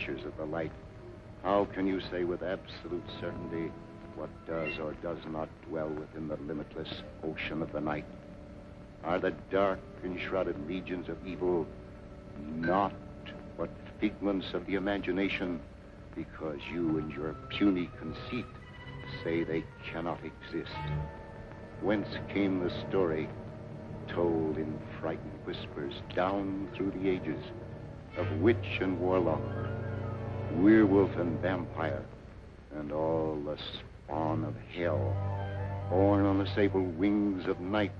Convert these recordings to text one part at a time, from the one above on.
creatures of the light. How can you say with absolute certainty what does or does not dwell within the limitless ocean of the night? Are the dark enshrouded legions of evil not but figments of the imagination, because you and your puny conceit say they cannot exist? Whence came the story, told in frightened whispers down through the ages, of witch and warlock, werewolf and vampire, and all the spawn of hell, born on the sable wings of night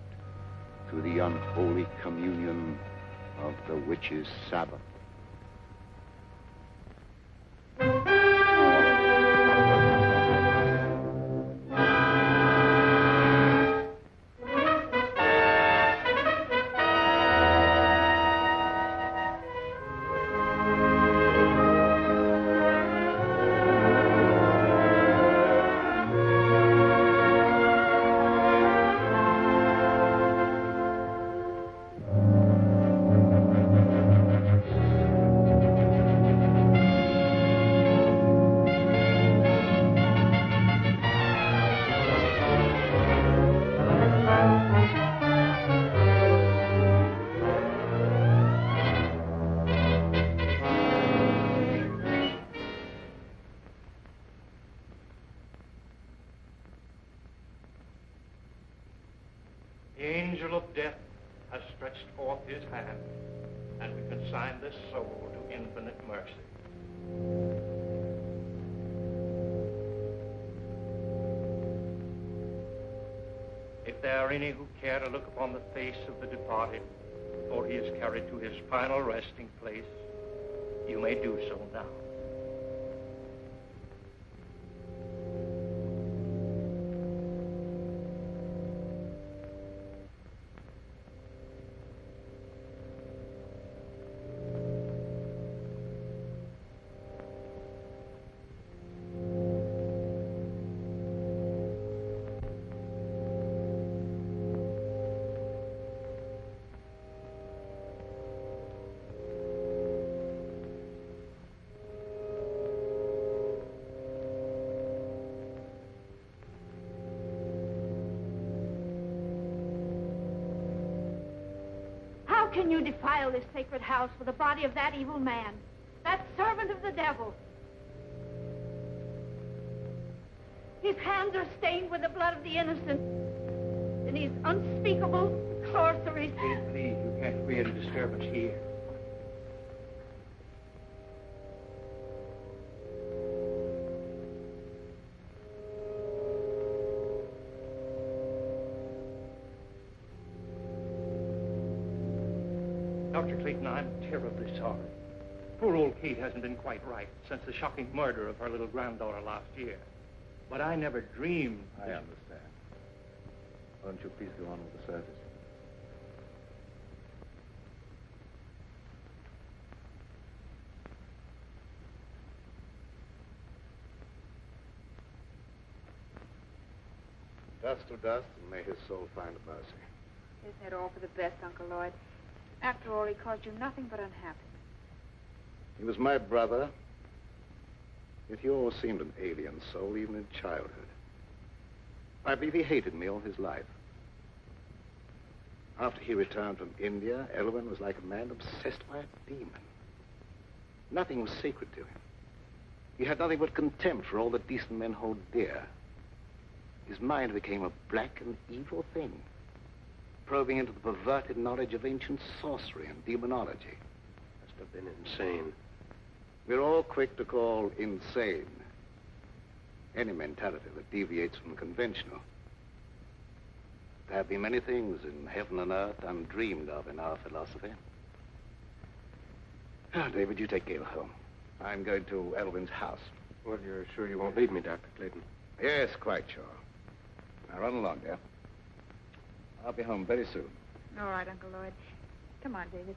to the unholy communion of the witch's Sabbath? The angel of death has stretched forth his hand, and we consign this soul to infinite mercy. If there are any who care to look upon the face of the departed, before he is carried to his final resting place, you may do so now. How can you defile this sacred house with the body of that evil man, that servant of the devil? His hands are stained with the blood of the innocent, and these unspeakable sorceries. Please, you can't create a disturbance here. Dr. Clayton, I'm terribly sorry. Poor old Kate hasn't been quite right since the shocking murder of her little granddaughter last year. But I never dreamed... I understand. Why don't you please go on with the service? Dust to dust, and may his soul find mercy. Isn't it all for the best, Uncle Lloyd? After all, he caused you nothing but unhappiness. He was my brother, yet he always seemed an alien soul, even in childhood. I believe he hated me all his life. After he returned from India, Elwyn was like a man obsessed by a demon. Nothing was sacred to him. He had nothing but contempt for all that decent men hold dear. His mind became a black and evil thing, probing into the perverted knowledge of ancient sorcery and demonology. Must have been insane. We're all quick to call insane any mentality that deviates from the conventional. There have been many things in heaven and earth undreamed of in our philosophy. Now, David, you take Gail home. I'm going to Elwyn's house. Well, you're sure you won't leave me, Dr. Clayton? Yes, quite sure. Now, run along, dear. I'll be home very soon. All right, Uncle Lloyd. Come on, David.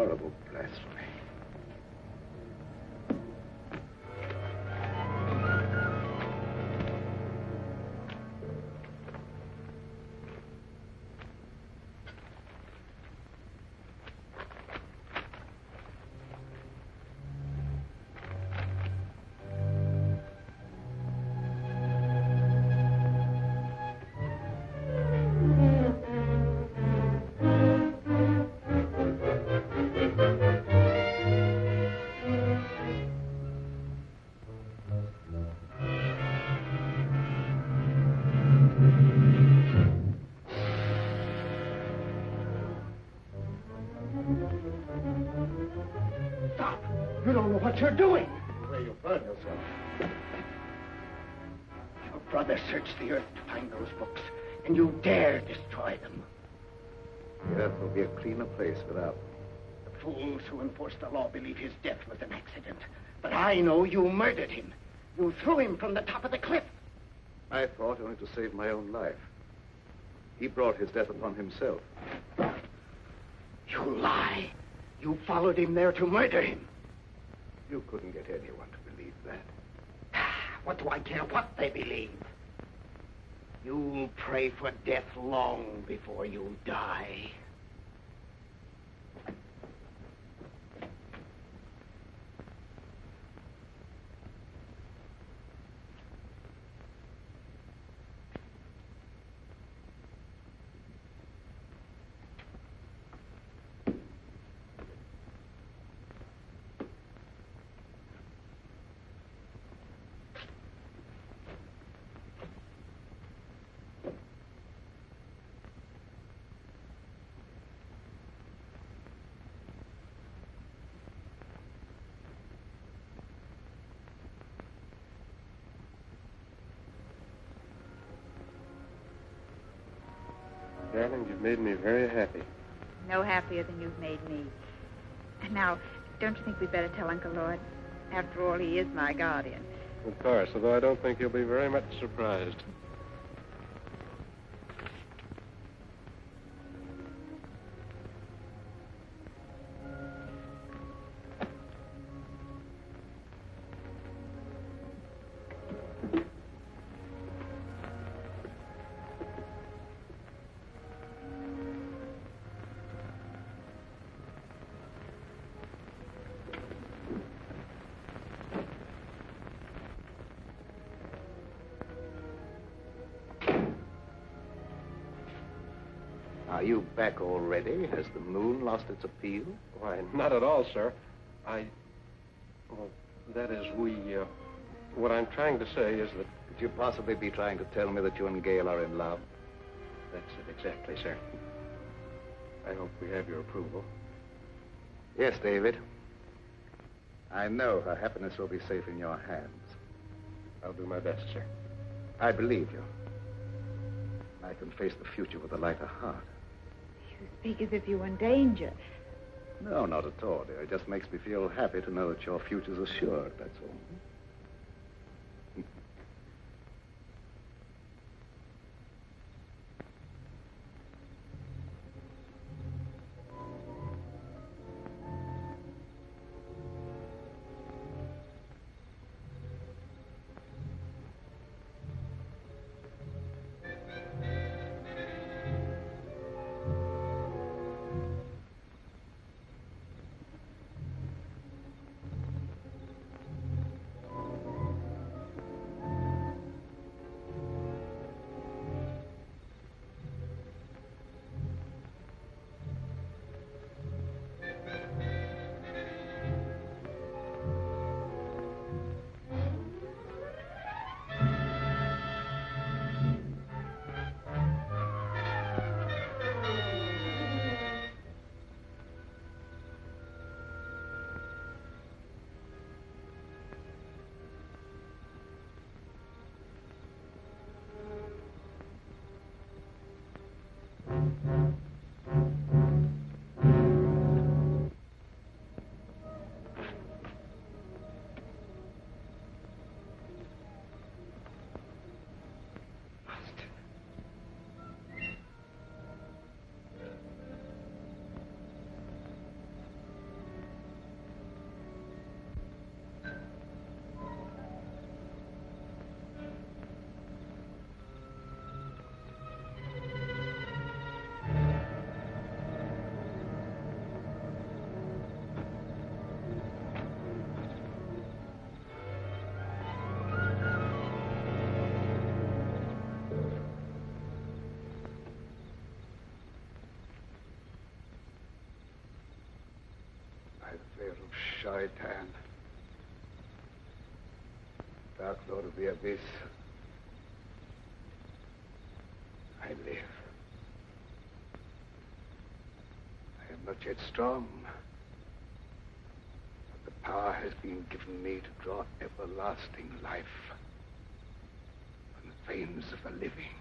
horrible blasphemy. You don't know what you're doing. Where you burn yourself. Your brother searched the earth to find those books, and you dare destroy them. The earth will be a cleaner place without them. The fools who enforce the law believe his death was an accident. But I know you murdered him. You threw him from the top of the cliff. I thought only to save my own life. He brought his death upon himself. You lie. You followed him there to murder him. You couldn't get anyone to believe that. What do I care what they believe? You'll pray for death long before you die. Darling, you've made me very happy. No happier than you've made me. And now, don't you think we'd better tell Uncle Lloyd? After all, he is my guardian. Of course, although I don't think he'll be very much surprised. Are you back already? Has the moon lost its appeal? Why, not at all, sir. Well, that is, what I'm trying to say is that... Could you possibly be trying to tell me that you and Gail are in love? That's it, exactly, sir. I hope we have your approval. Yes, David. I know her happiness will be safe in your hands. I'll do my best, sir. I believe you. I can face the future with a lighter heart. You speak as if you were in danger. No, not at all, dear. It just makes me feel happy to know that your future's assured, that's all. sorry, Tan. Dark Lord of the Abyss. I live. I am not yet strong. But the power has been given me to draw everlasting life from the veins of the living.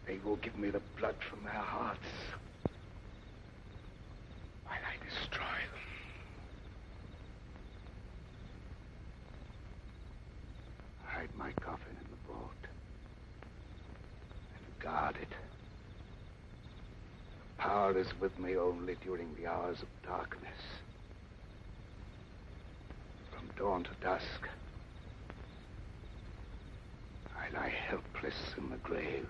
They will give me the blood from their hearts while I destroy them. Hide my coffin in the vault and guard it. The power is with me only during the hours of darkness. From dawn to dusk, I lie helpless in the grave.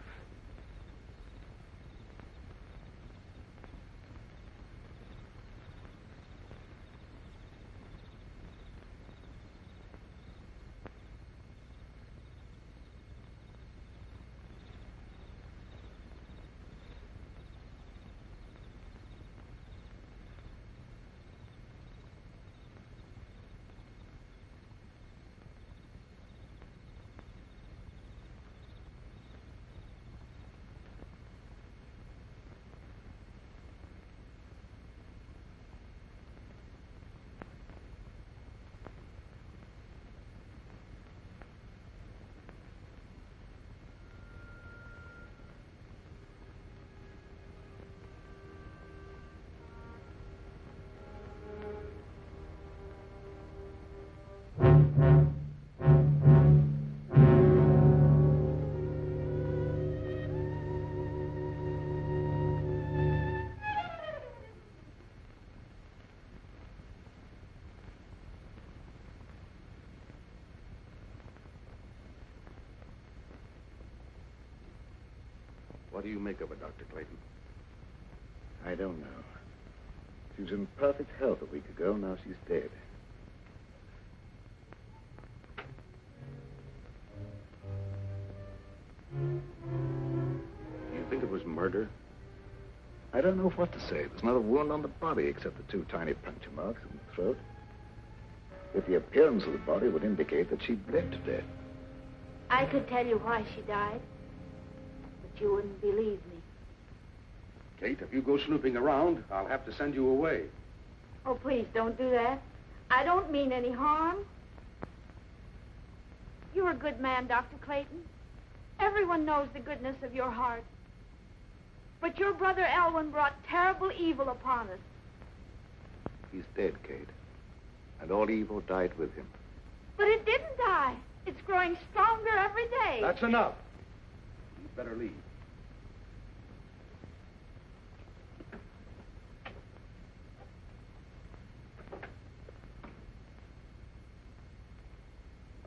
What do you make of her, Dr. Clayton? I don't know. She was in perfect health a week ago. Now she's dead. Do you think it was murder? I don't know what to say. There's not a wound on the body except the 2 tiny puncture marks in the throat. Yet the appearance of the body would indicate that she bled to death. I could tell you why she died, but you wouldn't believe me. Kate, if you go snooping around, I'll have to send you away. Oh, please, don't do that. I don't mean any harm. You're a good man, Dr. Clayton. Everyone knows the goodness of your heart. But your brother Elwyn brought terrible evil upon us. He's dead, Kate. And all evil died with him. But it didn't die. It's growing stronger every day. That's enough. You'd better leave.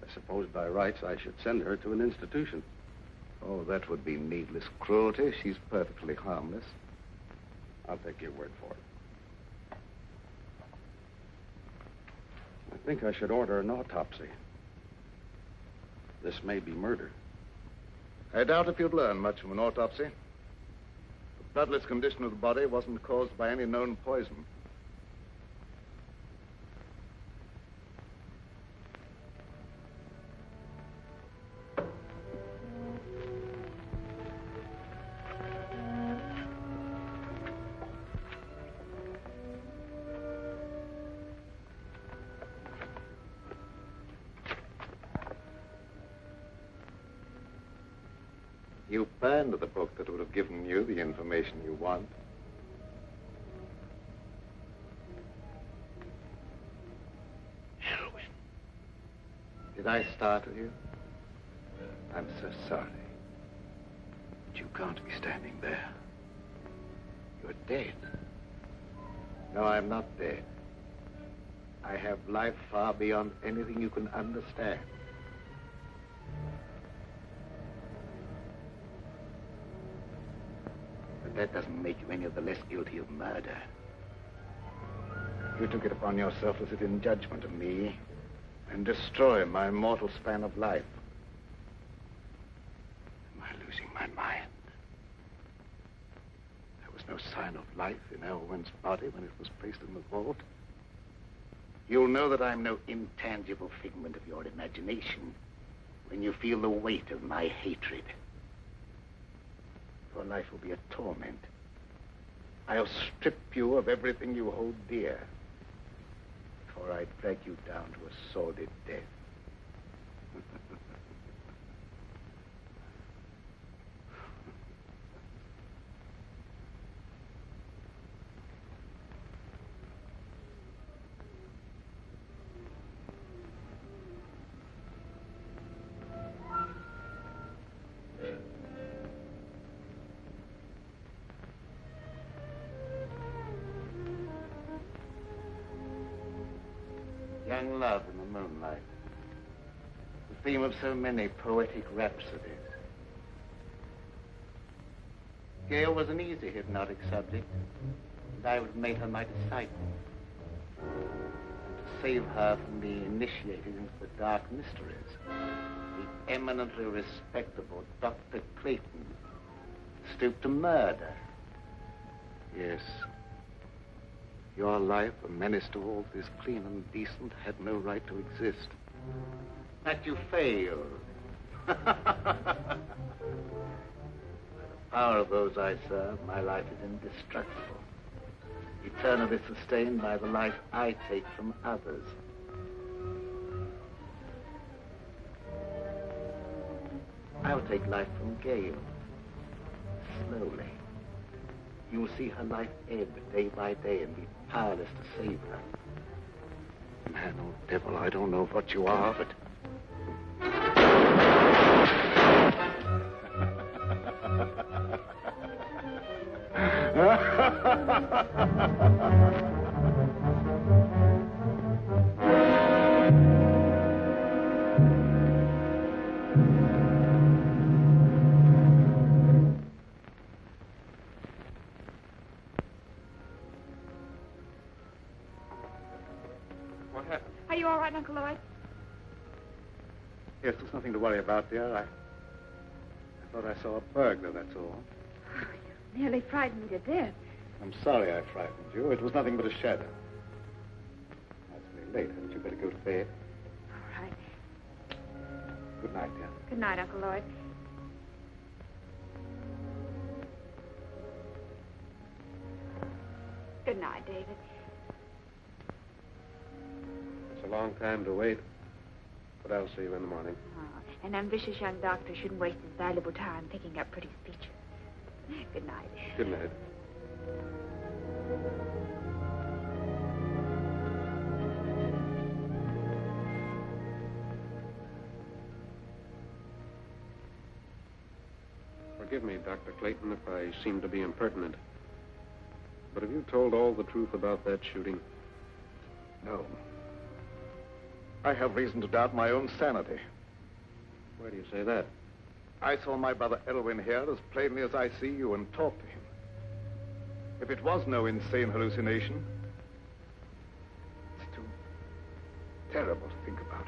I suppose by rights I should send her to an institution. Oh, that would be needless cruelty. She's perfectly harmless. I'll take your word for it. I think I should order an autopsy. This may be murder. I doubt if you'd learn much from an autopsy. The bloodless condition of the body wasn't caused by any known poison. You burned the book that would have given you the information you want. Elwyn. Did I startle you? I'm so sorry. But you can't be standing there. You're dead. No, I'm not dead. I have life far beyond anything you can understand. That doesn't make you any of the less guilty of murder. You took it upon yourself to sit in judgment of me and destroy my mortal span of life. Am I losing my mind? There was no sign of life in Elwyn's body when it was placed in the vault. You'll know that I'm no intangible figment of your imagination when you feel the weight of my hatred. Your life will be a torment. I'll strip you of everything you hold dear before I drag you down to a sordid death. Young love in the moonlight, the theme of so many poetic rhapsodies. Gail was an easy hypnotic subject, and I would have made her my disciple. And to save her from being initiated into the dark mysteries, the eminently respectable Dr. Clayton stooped to murder. Yes. Your life, a menace to all that is clean and decent, had no right to exist. But you failed. By the power of those I serve, my life is indestructible, eternally sustained by the life I take from others. I'll take life from Gail, slowly. You will see her life ebb day by day and be powerless to save her. Man, oh devil, I don't know what you are, but... Are you all right, Uncle Lloyd? Yes, there's nothing to worry about, dear. I thought I saw a burglar, that's all. Oh, you nearly frightened me to death. I'm sorry I frightened you. It was nothing but a shadow. It's very late. Hadn't you better go to bed? All right. Good night, dear. Good night, Uncle Lloyd. Good night, David. It's a long time to wait, but I'll see you in the morning. Oh, an ambitious young doctor shouldn't waste his valuable time picking up pretty speeches. Good night. Good night. Forgive me, Dr. Clayton, if I seem to be impertinent. But have you told all the truth about that shooting? No. I have reason to doubt my own sanity. Why do you say that? I saw my brother Elwyn here as plainly as I see you and talked to him. If it was no insane hallucination, it's too terrible to think about.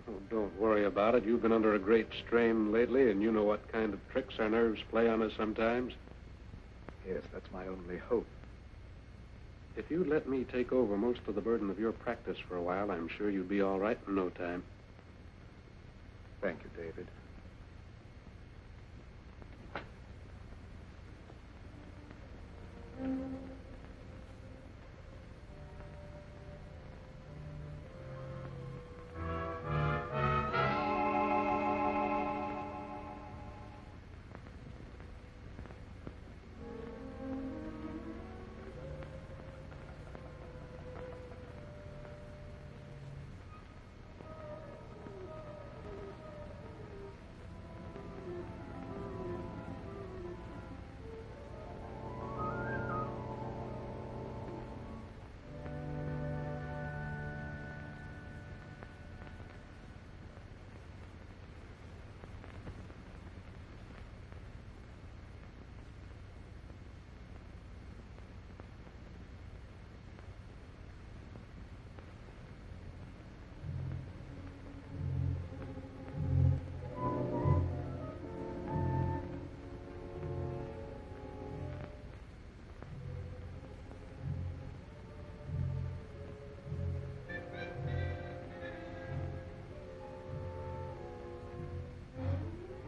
Oh, don't worry about it. You've been under a great strain lately, and you know what kind of tricks our nerves play on us sometimes. Yes, that's my only hope. If you'd let me take over most of the burden of your practice for a while, I'm sure you'd be all right in no time. Thank you, David.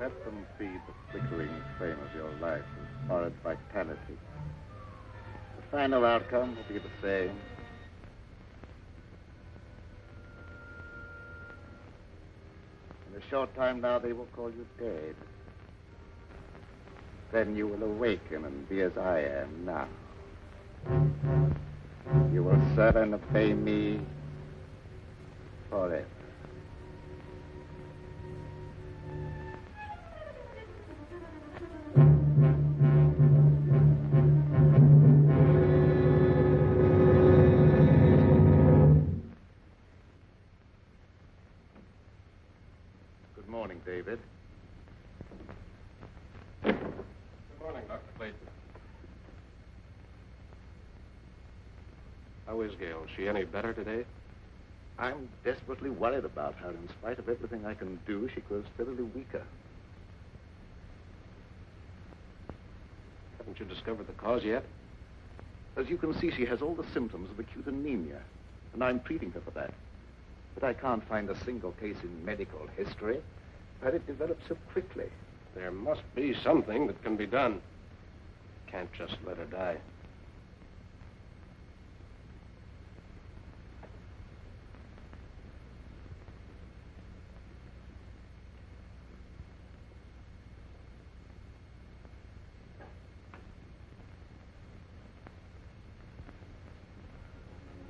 Let them feed the flickering flame of your life with horrid vitality. The final outcome will be the same. In a short time now, they will call you dead. Then you will awaken and be as I am now. You will serve and obey me forever. Good morning, David. Good morning, Dr. Clayton. How is Gail? Is she any better today? I'm desperately worried about her. In spite of everything I can do, she grows steadily weaker. Haven't you discovered the cause yet? As you can see, she has all the symptoms of acute anemia, and I'm treating her for that. But I can't find a single case in medical history where it developed so quickly. There must be something that can be done. Can't just let her die.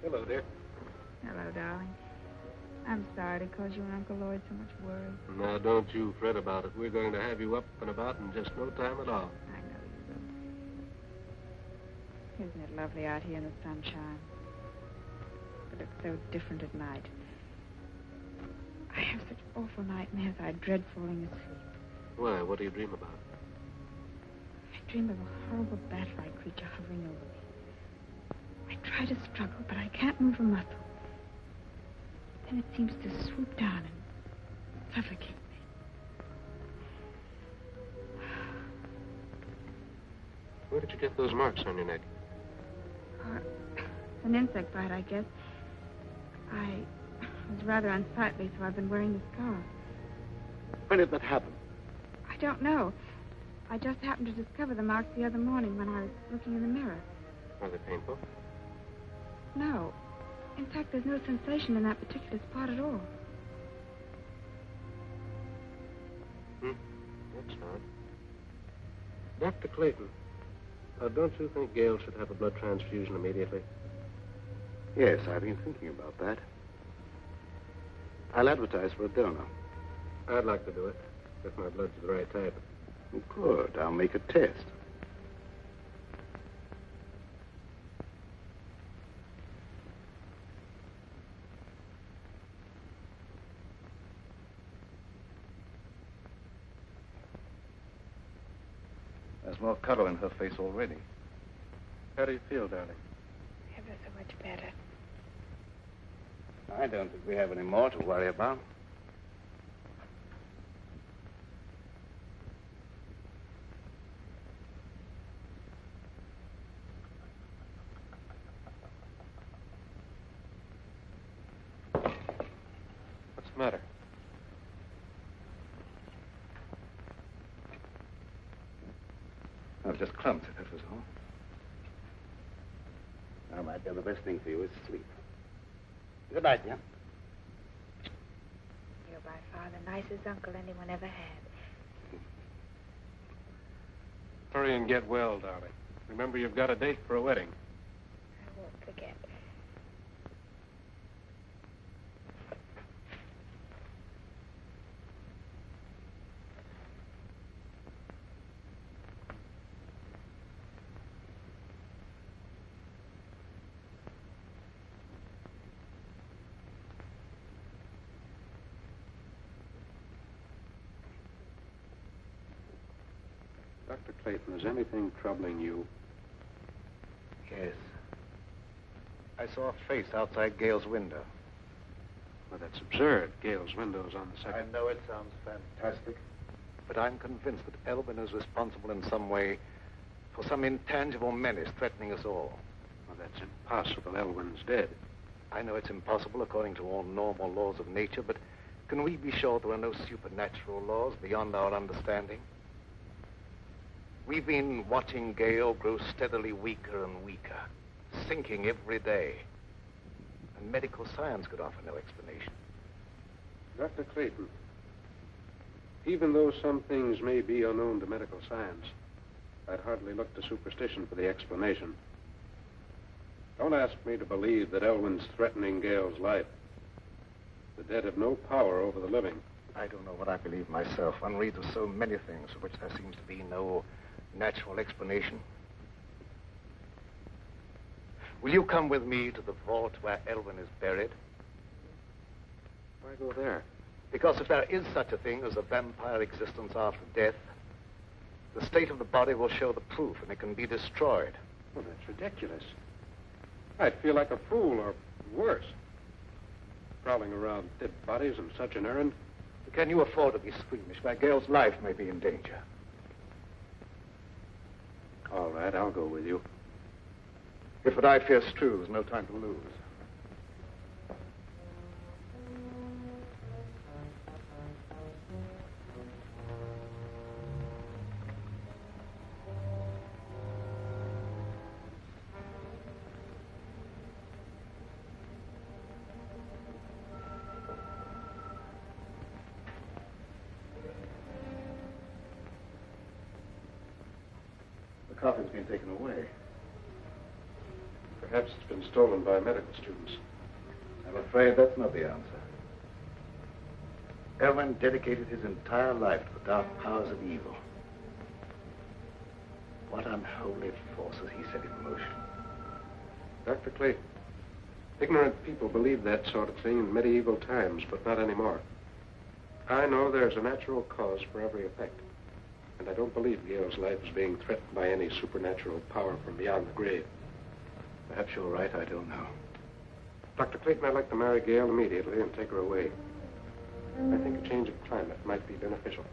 Hello, dear. Hello, darling. I'm sorry to cause you and Uncle Lloyd so much worry. Now, don't you fret about it. We're going to have you up and about in just no time at all. I know you will. Isn't it lovely out here in the sunshine? But it's so different at night. I have such awful nightmares. I dread falling asleep. Why? What do you dream about? I dream of a horrible bat-like creature hovering over me. I try to struggle, but I can't move a muscle. Then it seems to swoop down and suffocate me. Where did you get those marks on your neck? It's an insect bite, I guess. I was rather unsightly, so I've been wearing the scarf. When did that happen? I don't know. I just happened to discover the marks the other morning when I was looking in the mirror. Are they painful? No. In fact, there's no sensation in that particular spot at all. That's odd. Dr. Clayton, don't you think Gail should have a blood transfusion immediately? Yes, I've been thinking about that. I'll advertise for a donor. I'd like to do it, if my blood's the right type. Good. I'll make a test. There's more color in her face already. How do you feel, darling? Ever so much better. I don't think we have any more to worry about. What's the matter? I've just clumped it, that was all. Now, my dear, the best thing for you is sleep. Good night, dear. You're by far the nicest uncle anyone ever had. Hurry and get well, darling. Remember, you've got a date for a wedding. I won't forget. Dr. Clayton, is anything troubling you? Yes. I saw a face outside Gail's window. Well, that's absurd. Gail's window's on the I second. know it sounds fantastic, but I'm convinced that Elvin is responsible in some way for some intangible menace threatening us all. Well, that's impossible. Elwyn's dead. I know it's impossible according to all normal laws of nature, but Can we be sure there are no supernatural laws beyond our understanding? We've been watching Gale grow steadily weaker and weaker, sinking every day. And medical science could offer no explanation. Dr. Clayton, even though some things may be unknown to medical science, I'd hardly look to superstition for the explanation. Don't ask me to believe that Elwyn's threatening Gale's life. The dead have no power over the living. I don't know what I believe myself. One reads of so many things for which there seems to be no natural explanation. Will you come with me to the vault where Elwyn is buried? Why go there? Because if there is such a thing as a vampire existence after death, the state of the body will show the proof and it can be destroyed. Well, that's ridiculous. I'd feel like a fool, or worse. Prowling around dead bodies on such an errand. Can you afford to be squeamish where Gale's life may be in danger? All right, I'll go with you. If what I fear is true, there's no time to lose. The coffin's been taken away. Perhaps it's been stolen by medical students. I'm afraid that's not the answer. Elwyn dedicated his entire life to the dark powers of evil. What unholy forces he set in motion. Dr. Clayton, ignorant people believed that sort of thing in medieval times, but not anymore. I know there's a natural cause for every effect. And I don't believe Gale's life is being threatened by any supernatural power from beyond the grave. Perhaps you're right, I don't know. Dr. Clayton, I'd like to marry Gale immediately and take her away. I think a change of climate might be beneficial.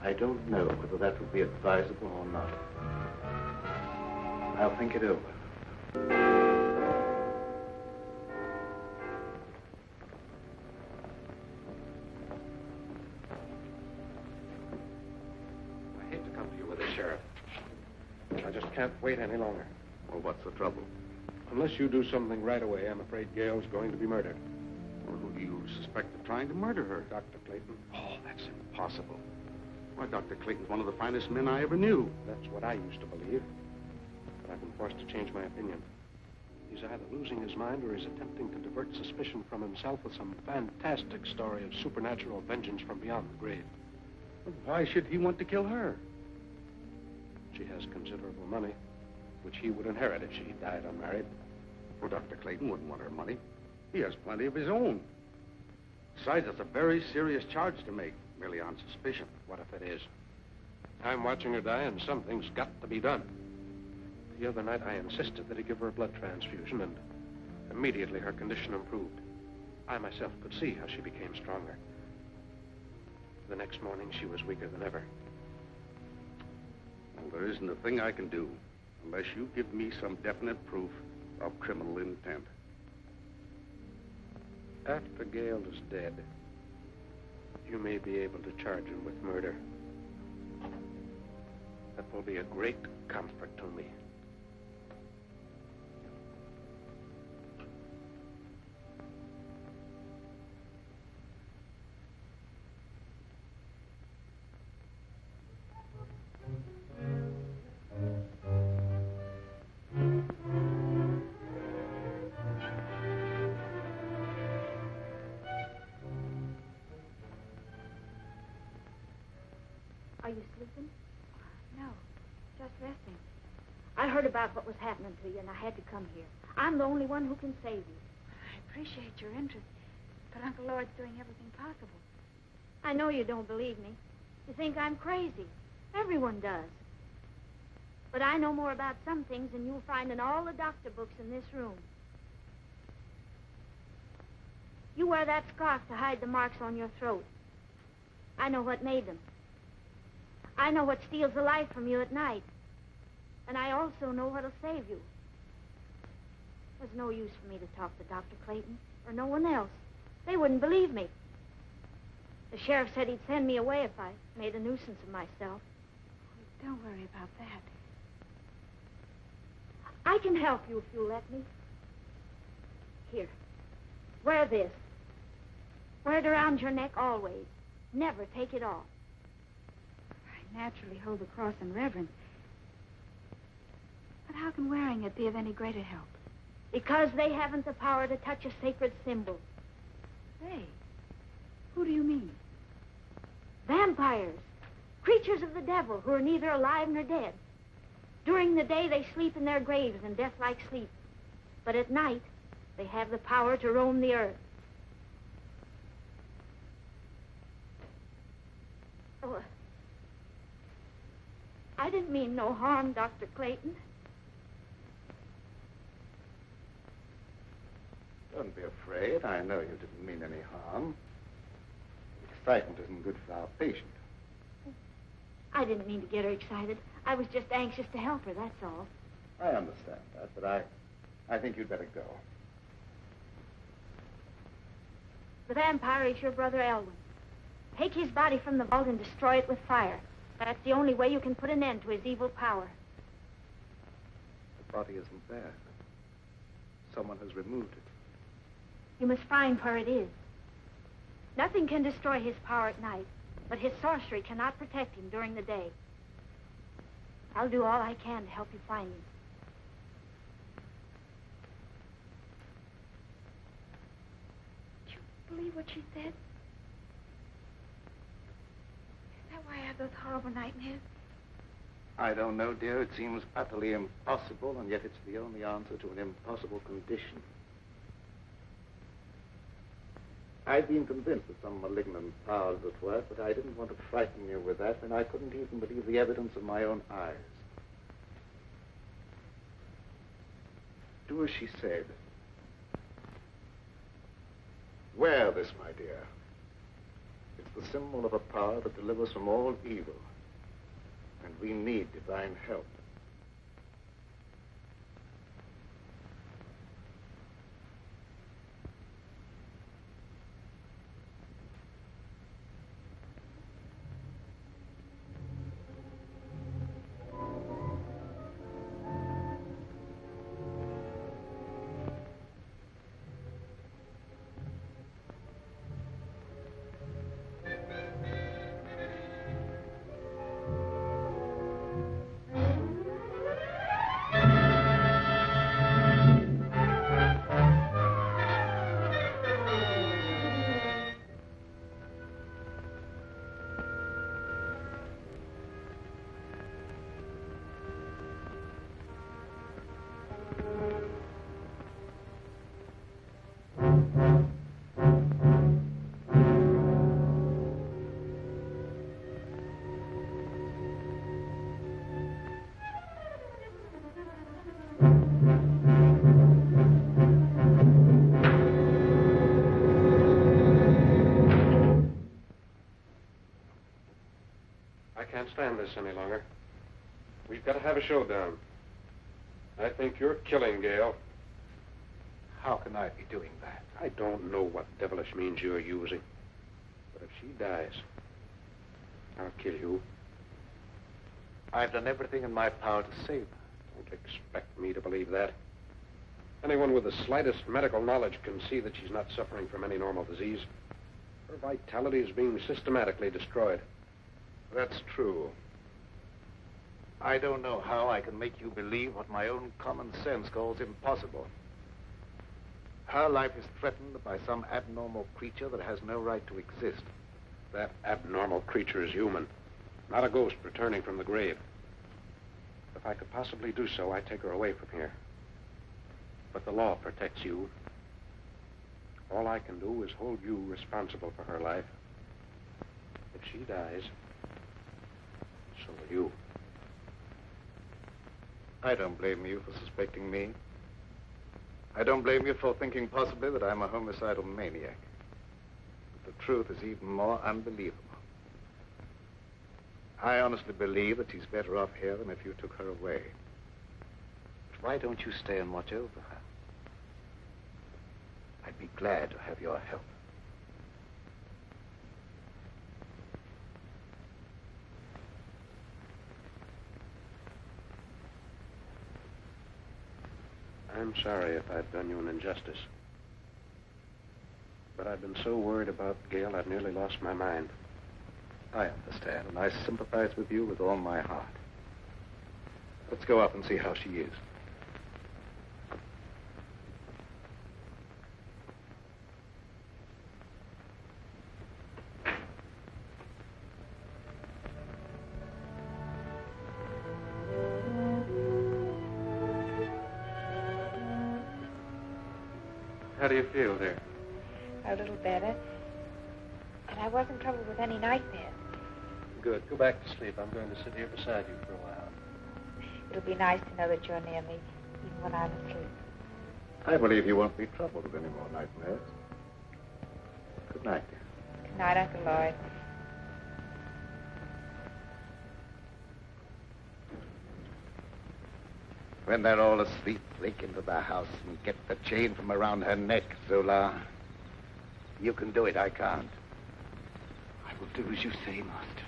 I don't know whether that would be advisable or not. I'll think it over. I hate to come to you with this, Sheriff. I just can't wait any longer. Well, what's the trouble? Unless you do something right away, I'm afraid Gale's going to be murdered. Well, who do you suspect of trying to murder her? Dr. Clayton. Oh, that's impossible. Why, Dr. Clayton's one of the finest men I ever knew. That's what I used to believe. But I've been forced to change my opinion. He's either losing his mind or he's attempting to divert suspicion from himself with some fantastic story of supernatural vengeance from beyond the grave. Well, why should he want to kill her? She has considerable money, which he would inherit if she died unmarried. Well, Dr. Clayton wouldn't want her money. He has plenty of his own. Besides, it's a very serious charge to make, merely on suspicion. What if it is? I'm watching her die, and something's got to be done. The other night, I insisted that he give her a blood transfusion, and immediately her condition improved. I myself could see how she became stronger. The next morning, she was weaker than ever. Well, there isn't a thing I can do unless you give me some definite proof of criminal intent. After Gale is dead, you may be able to charge him with murder. That will be a great comfort to me. Are you sleeping? No, just resting. I heard about what was happening to you, and I had to come here. I'm the only one who can save you. I appreciate your interest, but Uncle Lord's doing everything possible. I know you don't believe me. You think I'm crazy. Everyone does. But I know more about some things than you'll find in all the doctor books in this room. You wear that scarf to hide the marks on your throat. I know what made them. I know what steals the life from you at night. And I also know what'll save you. There's no use for me to talk to Dr. Clayton or no one else. They wouldn't believe me. The sheriff said he'd send me away if I made a nuisance of myself. Don't worry about that. I can help you if you'll let me. Here, wear this. Wear it around your neck always. Never take it off. I naturally hold the cross in reverence. But how can wearing it be of any greater help? Because they haven't the power to touch a sacred symbol. They? Who do you mean? Vampires. Creatures of the devil who are neither alive nor dead. During the day, they sleep in their graves in death-like sleep. But at night, they have the power to roam the earth. Oh, I didn't mean no harm, Dr. Clayton. Don't be afraid. I know you didn't mean any harm. Excitement isn't good for our patient. I didn't mean to get her excited. I was just anxious to help her, that's all. I understand that, but I think you'd better go. The vampire is your brother Elwyn. Take his body from the vault and destroy it with fire. That's the only way you can put an end to his evil power. The body isn't there. Someone has removed it. You must find where it is. Nothing can destroy his power at night, but his sorcery cannot protect him during the day. I'll do all I can to help you find him. Do you believe what she said? Is that why I have those horrible nightmares? I don't know, dear. It seems utterly impossible, and yet it's the only answer to an impossible condition. I'd been convinced that some malignant power was at work, but I didn't want to frighten you with that, and I couldn't even believe the evidence of my own eyes. Do as she said. Wear this, my dear. It's the symbol of a power that delivers from all evil, and we need divine help. I can't stand this any longer. We've got to have a showdown. I think you're killing Gail. How can I be doing that? I don't know what devilish means you're using. But if she dies, I'll kill you. I've done everything in my power to save her. Don't expect me to believe that. Anyone with the slightest medical knowledge can see that she's not suffering from any normal disease. Her vitality is being systematically destroyed. That's true. I don't know how I can make you believe what my own common sense calls impossible. Her life is threatened by some abnormal creature that has no right to exist. That abnormal creature is human, not a ghost returning from the grave. If I could possibly do so, I'd take her away from here. But the law protects you. All I can do is hold you responsible for her life. If she dies, so will you. I don't blame you for suspecting me. I don't blame you for thinking possibly that I'm a homicidal maniac. But the truth is even more unbelievable. I honestly believe that she's better off here than if you took her away. But why don't you stay and watch over her? I'd be glad to have your help. I'm sorry if I've done you an injustice. But I've been so worried about Gail, I've nearly lost my mind. I understand, and I sympathize with you with all my heart. Let's go up and see how she is. How do you feel, dear? A little better. And I wasn't troubled with any nightmares. Good. Go back to sleep. I'm going to sit here beside you for a while. It'll be nice to know that you're near me, even when I'm asleep. I believe you won't be troubled with any more nightmares. Good night, dear. Good night, Uncle Lloyd. When they're all asleep, break into the house and get the chain from around her neck, Zola. You can do it, I can't. I will do as you say, Master.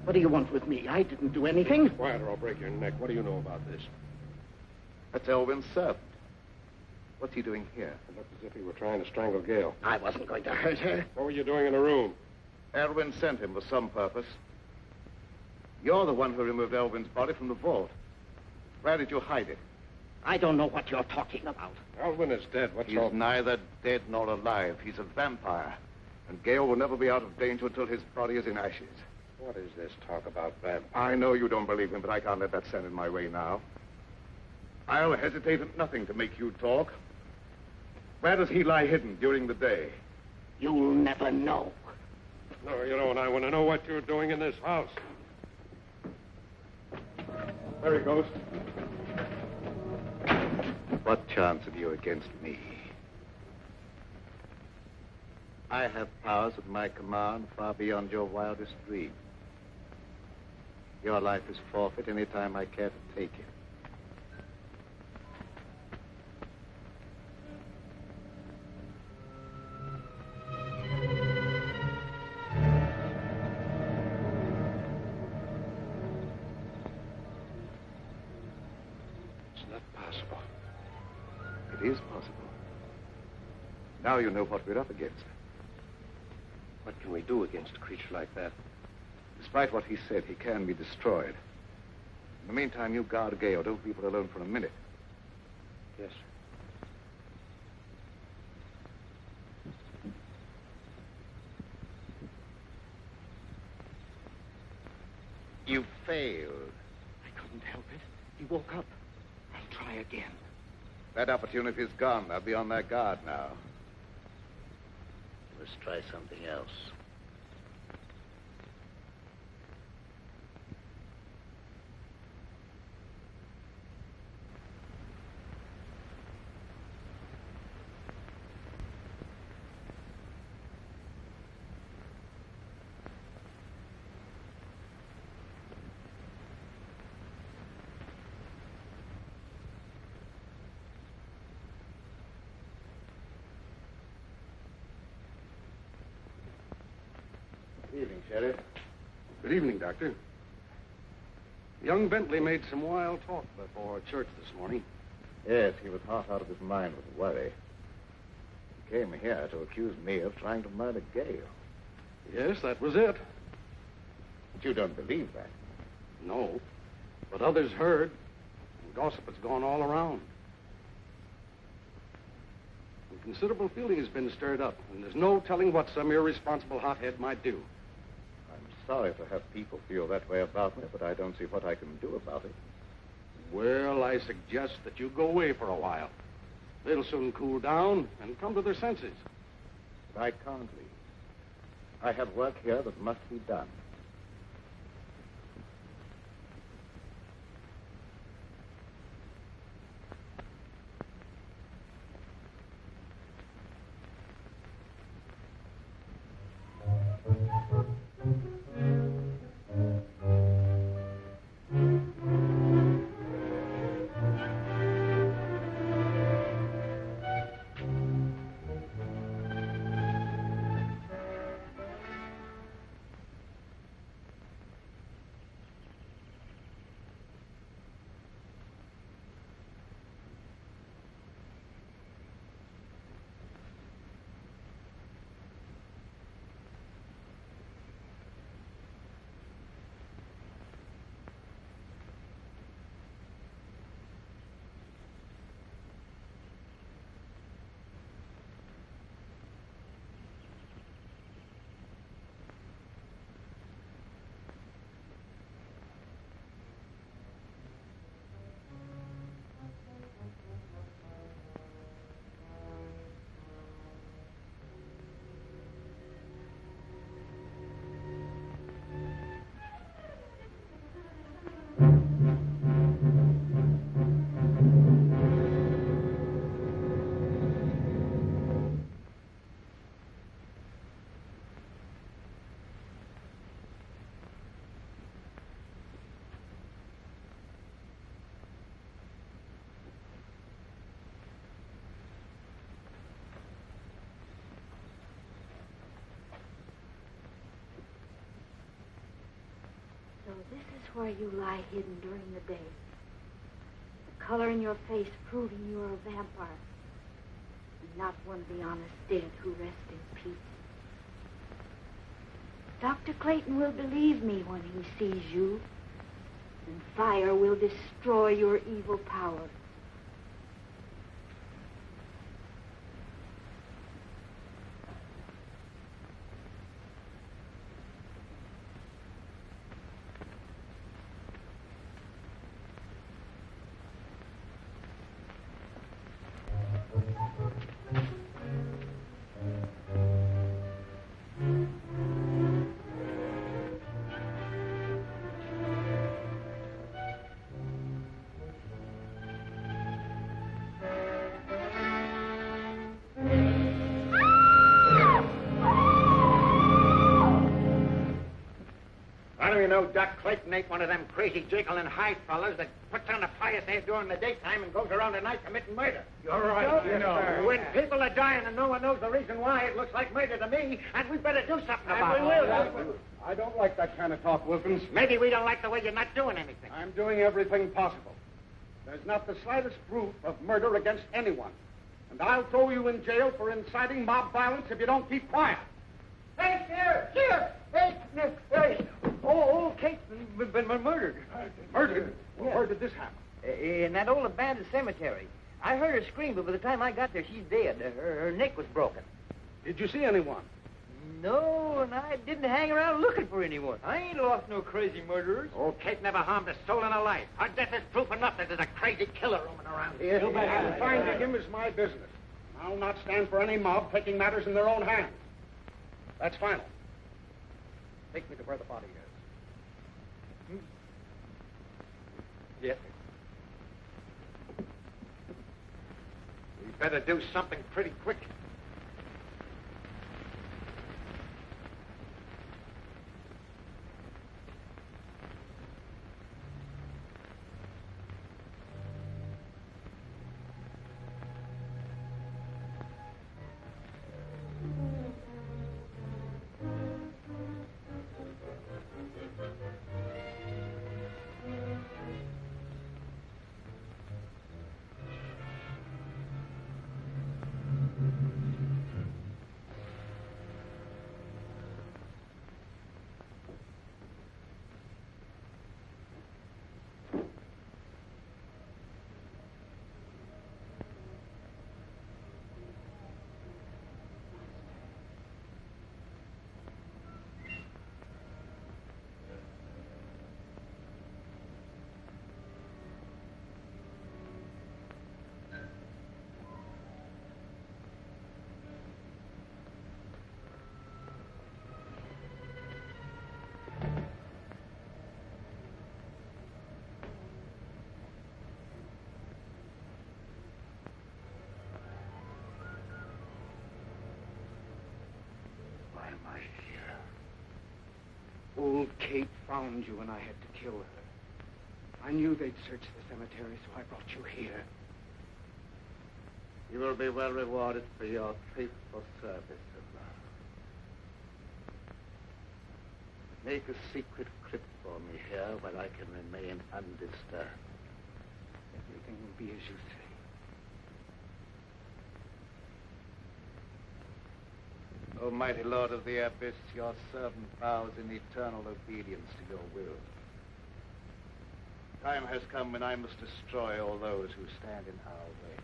What do you want with me? I didn't do anything. Quiet or I'll break your neck. What do you know about this? That's Elvin's servant. What's he doing here? It looked as if he were trying to strangle Gail. I wasn't going to hurt her. What were you doing in the room? Elvin sent him for some purpose. You're the one who removed Elvin's body from the vault. Where did you hide it? I don't know what you're talking about. Elvin is dead. What's He's all... neither dead nor alive. He's a vampire. And Gail will never be out of danger until his body is in ashes. What is this talk about vampires? I know you don't believe him, but I can't let that stand in my way now. I'll hesitate at nothing to make you talk. Where does he lie hidden during the day? You'll never know. No, you don't. I want to know what you're doing in this house. There he goes. What chance have you against me? I have powers at my command far beyond your wildest dreams. Your life is forfeit any time I care to take it. It's not possible. It is possible. Now you know what we're up against. What can we do against a creature like that? Despite what he said, he can be destroyed. In the meantime, you guard Gail. Don't leave her alone for a minute. Yes, sir. You failed. I couldn't help it. He woke up. I try again. That opportunity's gone. I'll be on their guard now. Let's try something else. Good evening, Sheriff. Good evening, Doctor. Young Bentley made some wild talk before church this morning. Yes, he was half out of his mind with worry. He came here to accuse me of trying to murder Gale. Yes, that was it. But you don't believe that. No, but others heard, and gossip has gone all around. And considerable feeling has been stirred up, and there's no telling what some irresponsible hothead might do. I'm sorry to have people feel that way about me, but I don't see what I can do about it. Well, I suggest that you go away for a while. They'll soon cool down and come to their senses. But I can't leave. I have work here that must be done. So this is where you lie hidden during the day. The color in your face proving you are a vampire. And not one of the honest dead who rest in peace. Dr. Clayton will believe me when he sees you. And fire will destroy your evil power. Doc Clayton ain't one of them crazy jiggling high fellas that puts on a pious air during the daytime and goes around at night committing murder. You're right, you know. When people are dying and no one knows the reason why, it looks like murder to me, and we better do something about it. I don't like that kind of talk, Wilkins. Maybe we don't like the way you're not doing anything. I'm doing everything possible. There's not the slightest proof of murder against anyone. And I'll throw you in jail for inciting mob violence if you don't keep quiet. Hey, here! Hey! Old Kate's been murdered. Murdered? Well, where did this happen? In that old abandoned cemetery. I heard her scream, but by the time I got there, she's dead. Her neck was broken. Did you see anyone? No, and I didn't hang around looking for anyone. I ain't lost no crazy murderers. Oh, Kate never harmed a soul in her life. Her death is proof enough that there's a crazy killer roaming around here. And finding him is my business. I'll not stand for any mob taking matters in their own hands. That's final. Take me to where the body is. Yes, sir. We better do something pretty quick. Old Kate found you and I had to kill her. I knew they'd search the cemetery, so I brought you here. You will be well rewarded for your faithful service, Sir. Make a secret crypt for me here where I can remain undisturbed. Everything will be as you say. Almighty Lord of the Abyss, your servant vows in eternal obedience to your will. Time has come when I must destroy all those who stand in our way.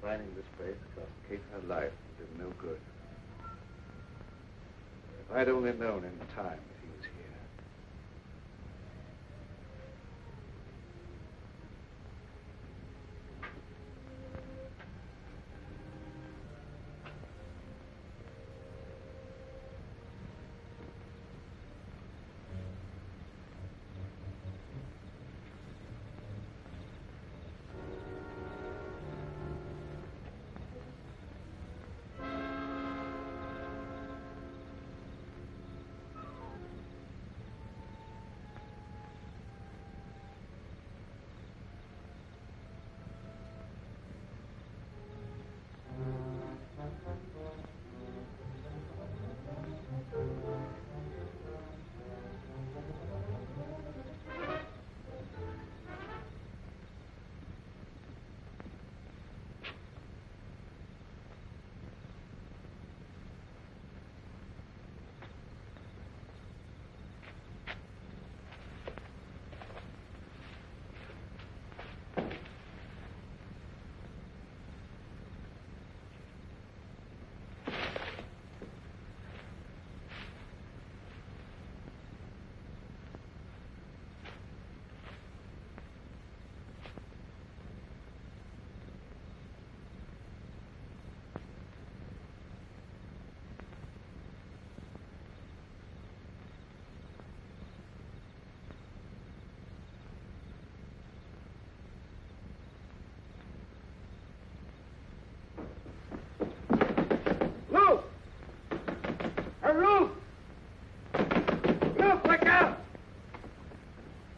Finding this place cost Kate her life and did no good. If I'd only known in time that he was here.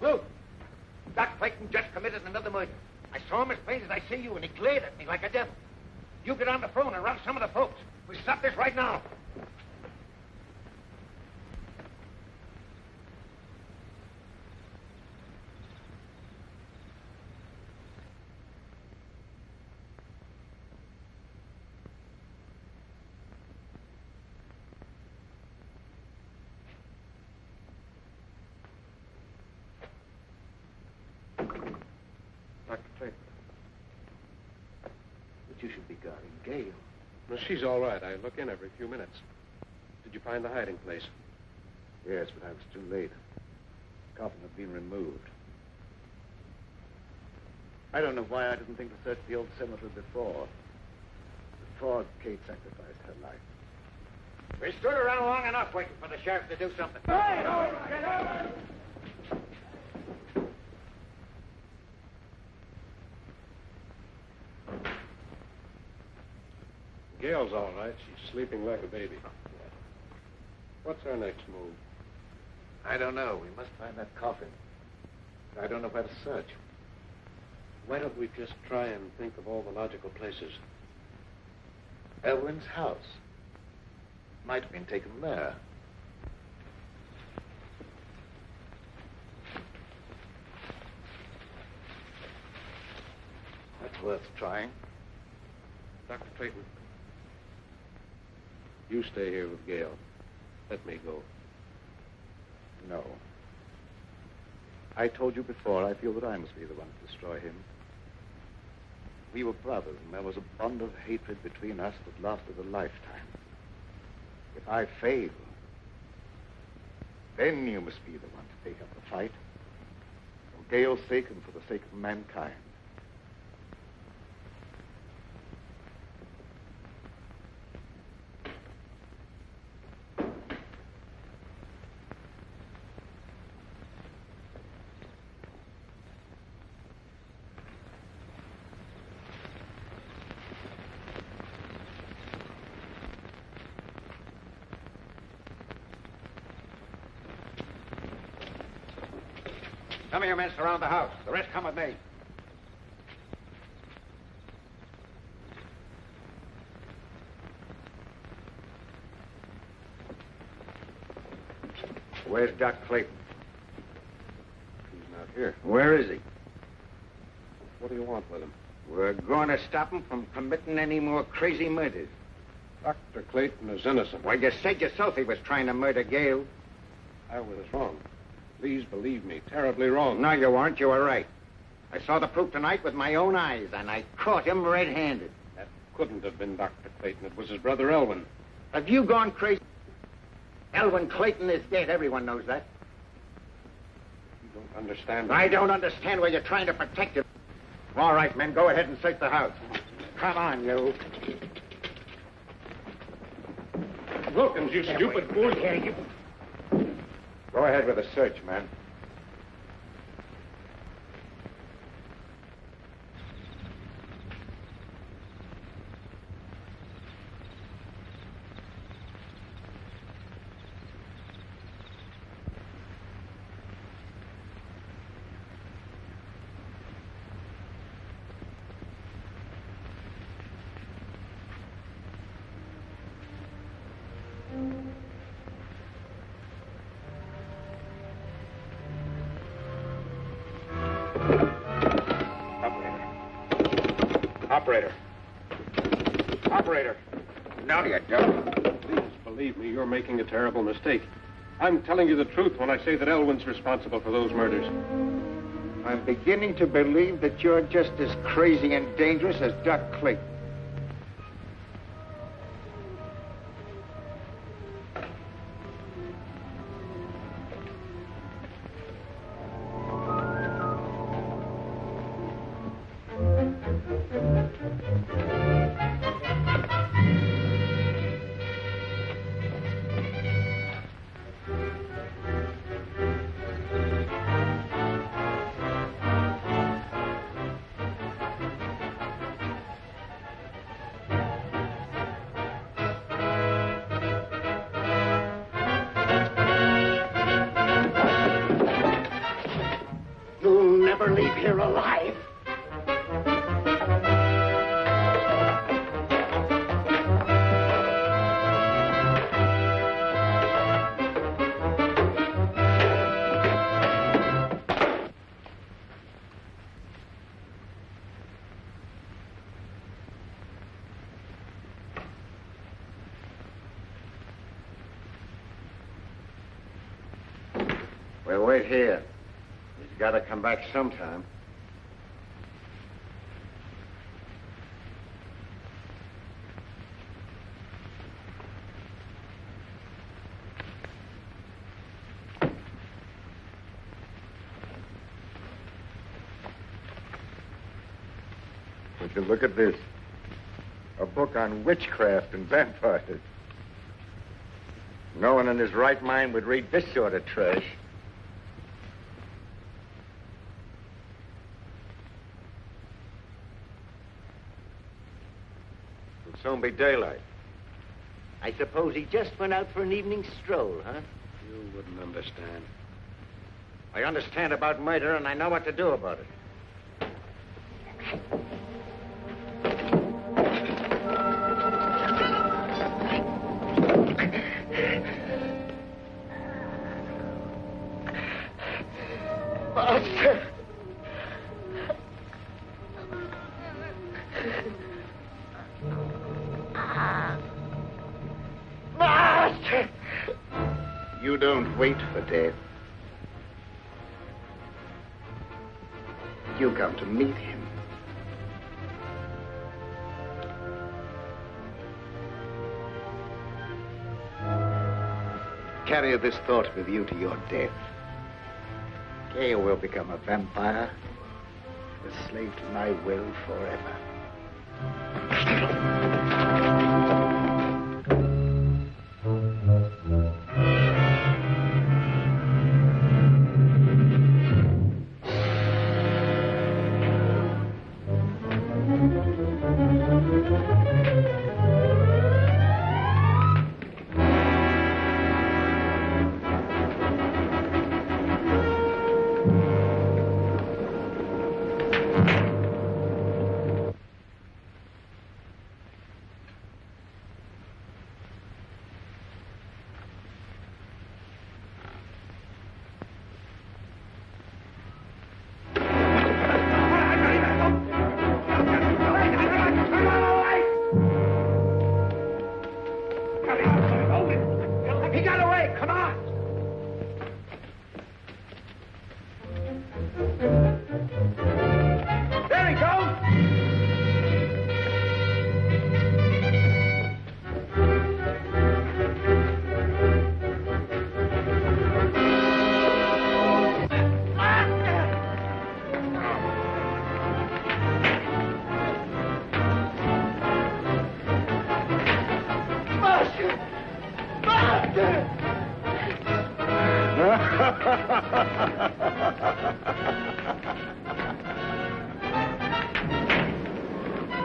Luke, Doc Clayton just committed another murder. I saw him as plain as I see you, and he glared at me like a devil. You get on the phone and rouse some of the folks. We stop this right now. Dr. Clayton. But you should be guarding Gail. Well, she's all right. I look in every few minutes. Did you find the hiding place? Yes, but I was too late. The coffin had been removed. I don't know why I didn't think to search the old cemetery before Kate sacrificed her life. We stood around long enough waiting for the sheriff to do something. Gail's all right. She's sleeping like a baby. What's our next move? I don't know. We must find that coffin. I don't know where to search. Why don't we just try and think of all the logical places? Elwyn's house. Might have been taken there. That's worth trying. Dr. Clayton, you stay here with Gail. Let me go. No. I told you before, I feel that I must be the one to destroy him. We were brothers, and there was a bond of hatred between us that lasted a lifetime. If I fail, then you must be the one to take up the fight. For Gail's sake and for the sake of mankind. Some of your men surround the house. The rest come with me. Where's Doc Clayton? He's not here. Where is he? What do you want with him? We're going to stop him from committing any more crazy murders. Dr. Clayton is innocent. Well, you said yourself he was trying to murder Gail. I was wrong. Please believe me, terribly wrong. No, you weren't. You were right. I saw the proof tonight with my own eyes, and I caught him red-handed. That couldn't have been Dr. Clayton. It was his brother Elwyn. Have you gone crazy? Elwyn Clayton is dead. Everyone knows that. You don't understand. I don't understand why you're trying to protect him. All right, men, go ahead and search the house. Come on, you. Wilkins, you stupid fool. Here, you. Go ahead with the search, man. Operator. No, you don't. Please believe me, you're making a terrible mistake. I'm telling you the truth when I say that Elwyn's responsible for those murders. I'm beginning to believe that you're just as crazy and dangerous as Doc Clayton. never leave here alive. We'll wait here. He's got to come back sometime. Would you look at this? A book on witchcraft and vampires. No one in his right mind would read this sort of trash. It'll soon be daylight. I suppose he just went out for an evening stroll, huh? You wouldn't understand. I understand about murder, and I know what to do about it. Master! Master! You don't wait for death. You come to meet him. Carry this thought with you to your death. You will become a vampire, a slave to my will forever.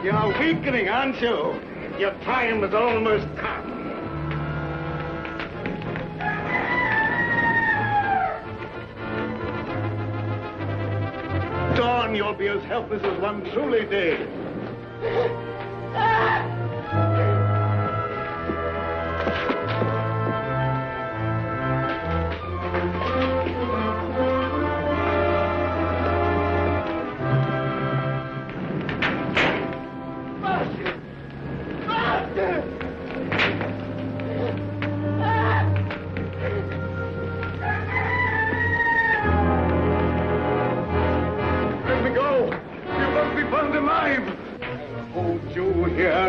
You're weakening, aren't you? Your time has almost come. Dawn, you'll be as helpless as one truly did.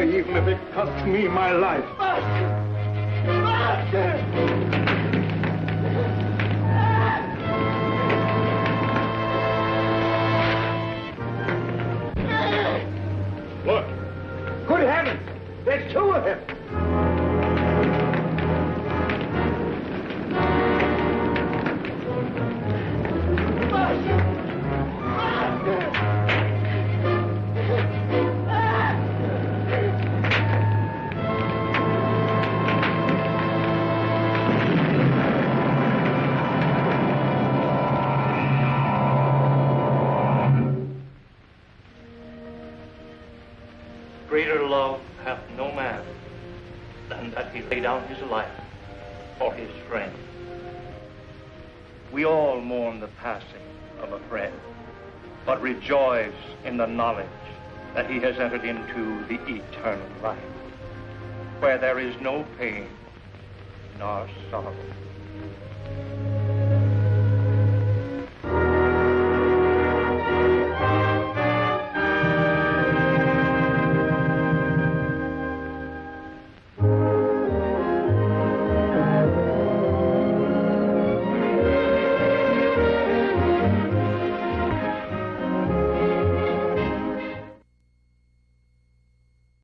Even if it costs me my life. Master! Master! Look! Good heavens! There's two of them! hath no man than that he lay down his life for his friend. We all mourn the passing of a friend, but rejoice in the knowledge that he has entered into the eternal life, where there is no pain nor sorrow.